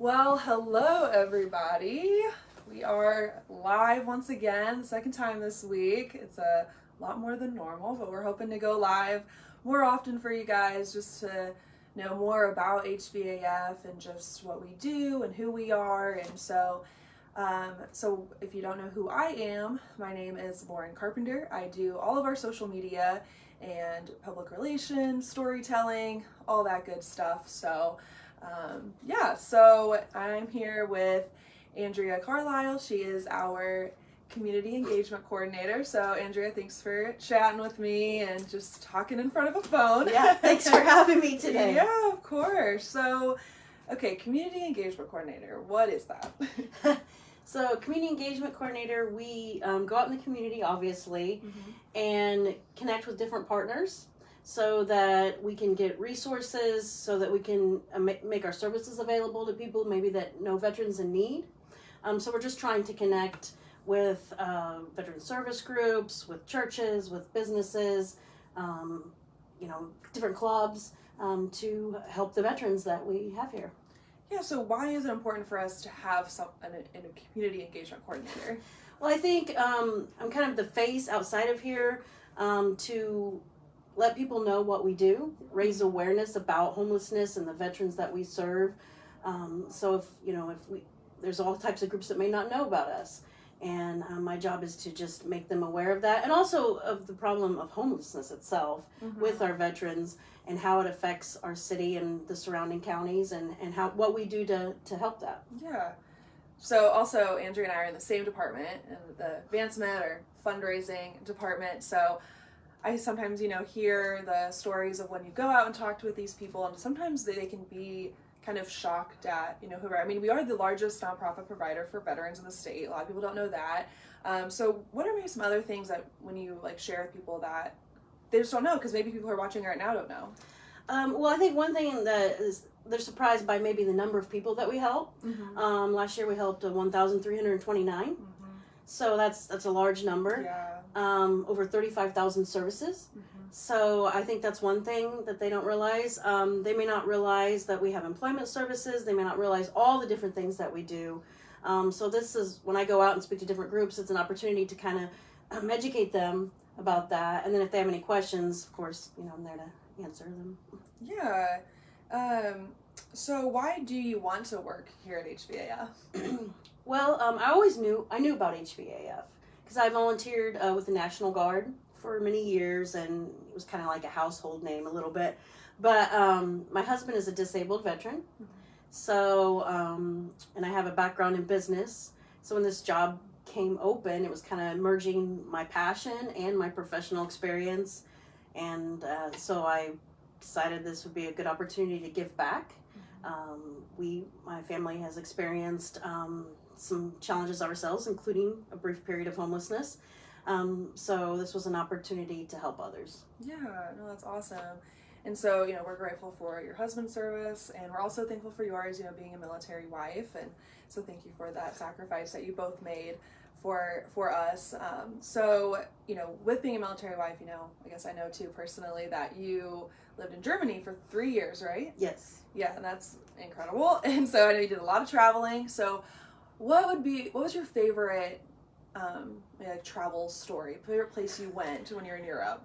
Well, hello everybody. We are live once again, second time this week. It's a lot more than normal, but we're hoping to go live more often for you guys just to know more about HVAF and just what we do and who we are. And so if you don't know who I am, my name is Lauren Carpenter. I do all of our social media and public relations, storytelling, all that good stuff. So I'm here with Andrea Carlisle. She is our community engagement coordinator. So Andrea, thanks for chatting with me and just talking in front of a phone. Yeah, thanks for having me today. Yeah, of course. So, okay, community engagement coordinator, what is that? So, community engagement coordinator, we go out in the community, obviously, and connect with different partners so that we can get resources, so that we can make our services available to people maybe that know veterans in need. So we're just trying to connect with veteran service groups, with churches, with businesses, different clubs to help the veterans that we have here. Yeah, so why is it important for us to have a community engagement coordinator? Well, I think I'm kind of the face outside of here to let people know what we do, raise awareness about homelessness and the veterans that we serve. So there's all types of groups that may not know about us. And my job is to just make them aware of that, and also of the problem of homelessness itself with our veterans and how it affects our city and the surrounding counties, and what we do to help that. Yeah. So also, Andrea and I are in the same department, in the advancement or fundraising department. So I sometimes, hear the stories of when you go out and talk with these people, and sometimes they can be kind of shocked at, we are the largest nonprofit provider for veterans in the state. A lot of people don't know that. So what are maybe some other things that when you share with people that they just don't know, because maybe people who are watching right now don't know? Well, I think one thing that is they're surprised by maybe the number of people that we help. Last year we helped 1,329. So that's a large number. Yeah. Over 35,000 services. So I think that's one thing that they don't realize. They may not realize that we have employment services. They may not realize all the different things that we do. So this is, when I go out and speak to different groups, it's an opportunity to kind of educate them about that. And then if they have any questions, of course, I'm there to answer them. Yeah. So why do you want to work here at HVAF? Well, I knew about HVAF because I volunteered with the National Guard for many years, and it was kind of like a household name a little bit. But my husband is a disabled veteran, so and I have a background in business. So when this job came open, it was kind of merging my passion and my professional experience, and so I decided this would be a good opportunity to give back. My family has experienced some challenges ourselves, including a brief period of homelessness. So this was an opportunity to help others. Yeah, no, that's awesome. And so, we're grateful for your husband's service, and we're also thankful for yours, being a military wife. And so thank you for that sacrifice that you both made for us. So, with being a military wife, I guess I know too personally that you lived in Germany for 3 years, right? Yes. Yeah, and that's incredible. And so I know you did a lot of traveling. So what was your favorite travel story, favorite place you went when you were in Europe?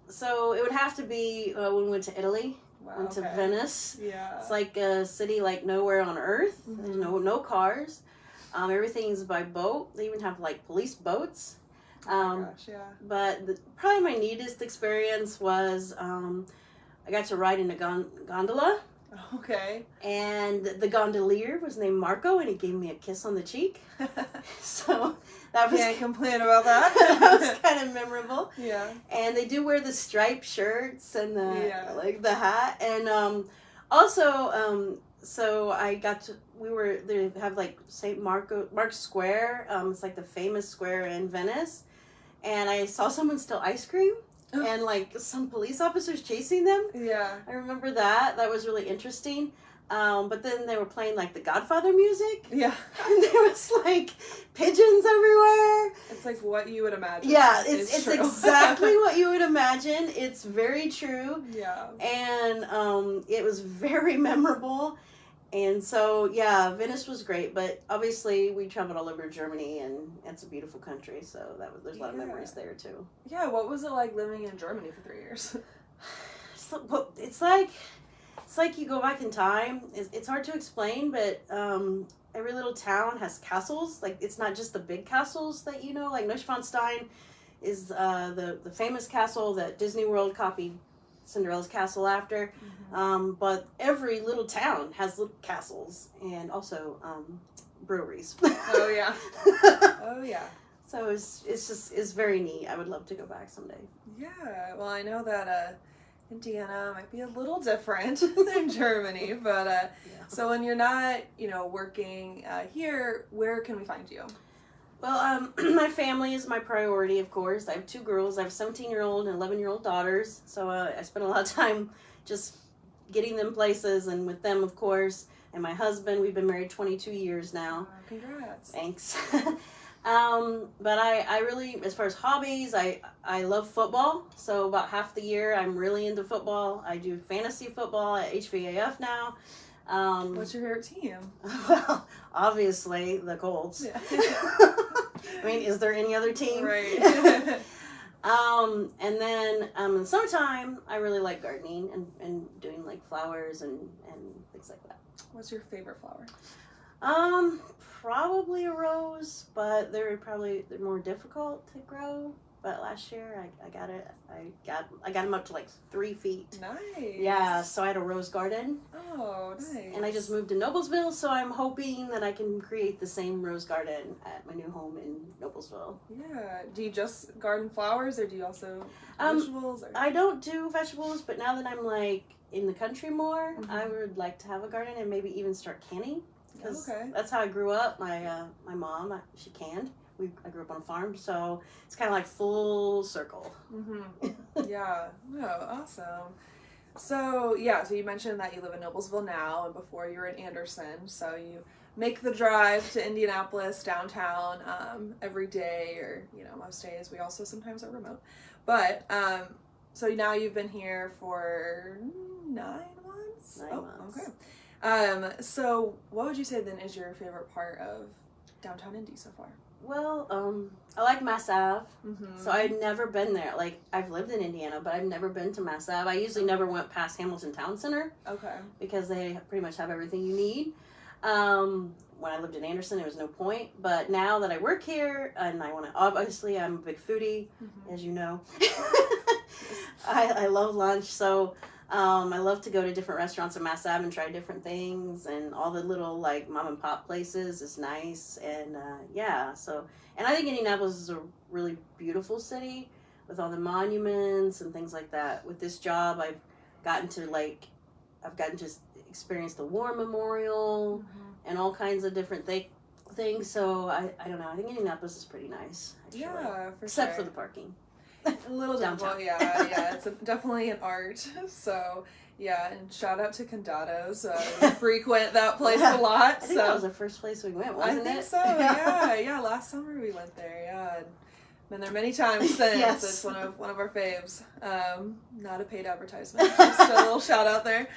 So it would have to be when we went to Italy. Wow, went to Venice. Yeah. It's like a city like nowhere on earth. There's no cars. Everything's by boat. They even have police boats. Oh my gosh, yeah. But probably my neatest experience was I got to ride in a gondola. Okay. And the gondolier was named Marco, and he gave me a kiss on the cheek. So that was... Can't complain about that. That was kind of memorable. Yeah. And they do wear the striped shirts and the hat. And so I got to... They have St. Mark's Square. It's the famous square in Venice. And I saw someone steal ice cream. And some police officers chasing them. Yeah. I remember that. That was really interesting. But then they were playing the Godfather music. Yeah. And there was pigeons everywhere. It's what you would imagine. Yeah, it's exactly what you would imagine. It's very true. Yeah. And it was very memorable. And so, yeah, Venice was great, but obviously we traveled all over Germany, and it's a beautiful country, so there's a lot of memories there, too. Yeah, what was it like living in Germany for 3 years? It's like you go back in time. It's hard to explain, but every little town has castles. Like, it's not just the big castles that you know, like Neuschwanstein is the famous castle that Disney World copied Cinderella's castle after. Mm-hmm. But every little town has little castles, and also breweries. Oh yeah. Oh yeah. So it's very neat. I would love to go back someday. Yeah. Well, I know that Indiana might be a little different than Germany, but yeah. So when you're not, working here, where can we find you? Well, my family is my priority, of course. I have 2 girls. I have a 17-year-old and 11-year-old daughters. So I spend a lot of time just getting them places and with them, of course. And my husband, we've been married 22 years now. Congrats. Thanks. But I really, as far as hobbies, I love football. So about half the year, I'm really into football. I do fantasy football at HVAF now. What's your favorite team? Well, obviously the Colts. Yeah. I mean, is there any other team? Right. And then in the summertime, I really like gardening and doing like flowers and things like that. What's your favorite flower? Probably a rose, but they're more difficult to grow. But last year I got it. I got them up to like 3 feet. Nice. Yeah, so I had a rose garden. Oh, nice. And I just moved to Noblesville, so I'm hoping that I can create the same rose garden at my new home in Noblesville. Yeah. Do you just garden flowers, or do you also do vegetables? Or? I don't do vegetables, but now that I'm like in the country more, Mm-hmm. I would like to have a garden and maybe even start canning. Because Okay. that's how I grew up. My mom, she canned. I grew up on a farm, so it's kind of like full circle. Mm-hmm. Yeah. Oh, awesome. So you mentioned that you live in Noblesville now, and before you were in Anderson. So you make the drive to Indianapolis downtown every day, or most days. We also sometimes are remote, but so now you've been here for 9 months. 9 months. Okay. So what would you say then is your favorite part of downtown Indy so far? Well, I like Mass Ave, Mm-hmm. so I'd never been there. Like, I've lived in Indiana, but I've never been to Mass Ave. I usually never went past Hamilton Town Center. Okay. Because they pretty much have everything you need. When I lived in Anderson, there was no point. But now that I work here, and obviously I'm a big foodie, Mm-hmm. as you know. I love lunch, so I love to go to different restaurants in Mass Ave and try different things, and all the little like mom and pop places is nice, and and I think Indianapolis is a really beautiful city with all the monuments and things like that. With this job, I've gotten to experience the War Memorial and all kinds of different things. So I don't know. I think Indianapolis is pretty nice. Actually. Yeah, for except sure. for the parking. A little downtown. Yeah. It's definitely an art. So yeah, and shout out to Condados. We frequent that place a lot. I think that was the first place we went, wasn't it? I think so. Yeah. Last summer we went there. Yeah, and been there many times since. Yes. It's one of our faves. Not a paid advertisement. Just a little shout out there.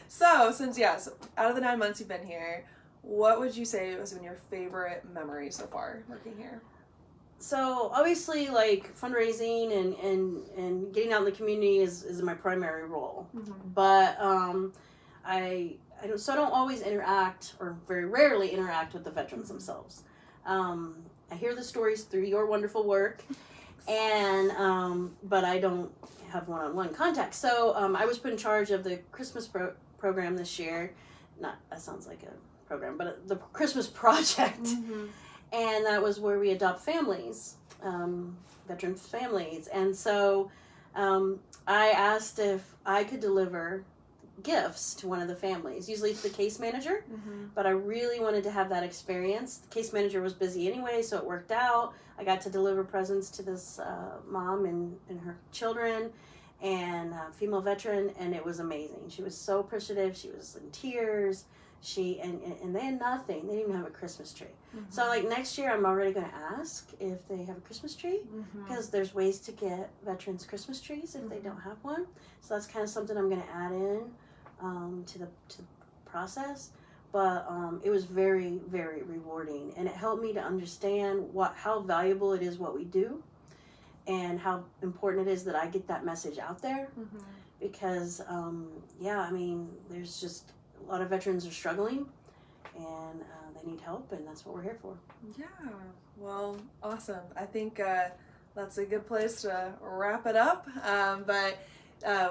So out of the 9 months you've been here, what would you say has been your favorite memory so far working here? So obviously, like fundraising and getting out in the community is my primary role. Mm-hmm. But I don't always interact, or very rarely interact with the veterans themselves. I hear the stories through your wonderful work, and but I don't have one-on-one contact. So I was put in charge of the Christmas program this year. That sounds like a program, but the Christmas project. Mm-hmm. And that was where we adopt families, veterans' families. And so I asked if I could deliver gifts to one of the families. Usually it's the case manager, but I really wanted to have that experience. The case manager was busy anyway, so it worked out. I got to deliver presents to this mom and her children, and female veteran, and it was amazing. She was so appreciative. She was in tears. And they had nothing. They didn't even have a Christmas tree. Mm-hmm. So like next year, I'm already going to ask if they have a Christmas tree, because there's ways to get veterans Christmas trees if they don't have one. So that's kind of something I'm going to add in to the process, but it was very, very rewarding, and it helped me to understand how valuable it is what we do, and how important it is that I get that message out there. Mm-hmm. Because I mean, there's just a lot of veterans are struggling, and they need help, and that's what we're here for. Yeah, well, awesome. I think that's a good place to wrap it up. But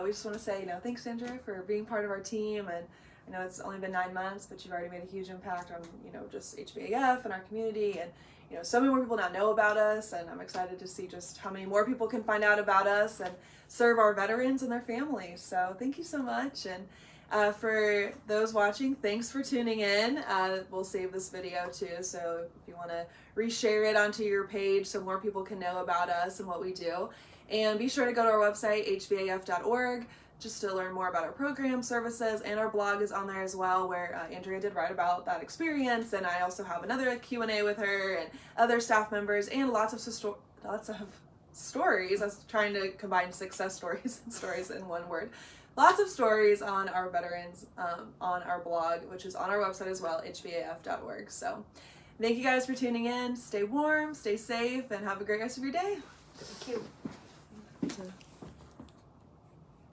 we just want to say, thanks, Andrea, for being part of our team. And I know it's only been 9 months, but you've already made a huge impact on, just HVAF and our community. And, so many more people now know about us. And I'm excited to see just how many more people can find out about us and serve our veterans and their families. So thank you so much. And for those watching, thanks for tuning in. We'll save this video too, so if you want to reshare it onto your page so more people can know about us and what we do. And be sure to go to our website, hvaf.org, just to learn more about our program, services, and our blog is on there as well, where Andrea did write about that experience, and I also have another Q&A with her and other staff members, and lots of stories. I was trying to combine success stories and stories in one word. Lots of stories on our veterans on our blog, which is on our website as well, hvaf.org. So thank you guys for tuning in. Stay warm, stay safe, and have a great rest of your day. Thank you.